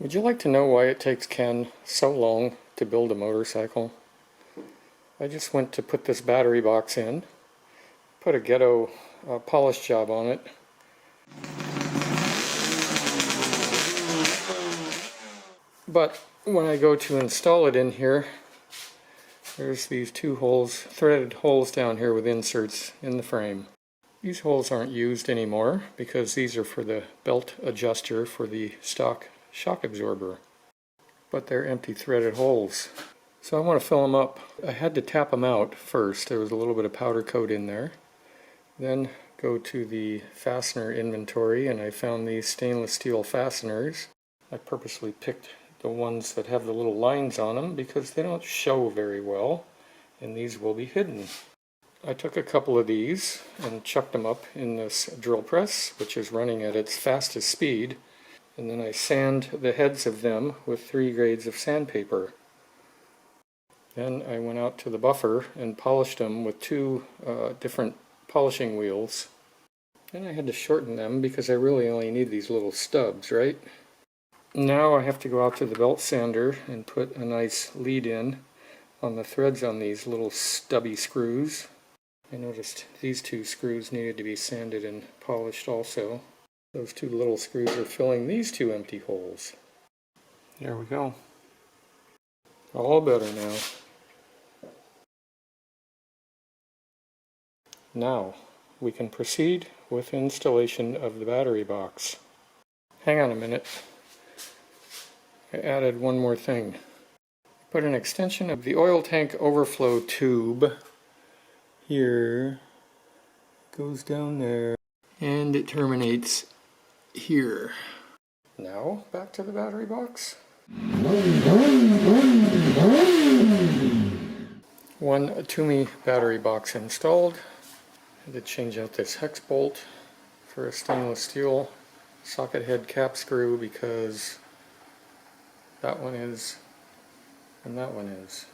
Would you like to know why it takes Ken so long to build a motorcycle? I just went to put this battery box in, put a ghetto polish job on it. But when I go to install it in here, there's these two holes, threaded holes down here with inserts in the frame. These holes aren't used anymore because these are for the belt adjuster for the stock shock absorber. But they're empty threaded holes. So I want to fill them up. I had to tap them out first. There was a little bit of powder coat in there. Then go to the fastener inventory and I found these stainless steel fasteners. I purposely picked the ones that have the little lines on them because they don't show very well and these will be hidden. I took a couple of these and chucked them up in this drill press, which is running at its fastest speed, and then I sand the heads of them with 3 grades of sandpaper. Then I went out to the buffer and polished them with 2 different polishing wheels. Then I had to shorten them because I really only need these little stubs, right? Now I have to go out to the belt sander and put a nice lead in on the threads on these little stubby screws. I noticed these 2 screws needed to be sanded and polished also. Those 2 little screws are filling these 2 empty holes. There we go. All better now. Now we can proceed with installation of the battery box. Hang on a minute. I added one more thing. Put an extension of the oil tank overflow tube here, goes down there, and it terminates here. Now back to the battery box. One Toomey battery box installed. I had to change out this hex bolt for a stainless steel socket head cap screw because that one is and that one is.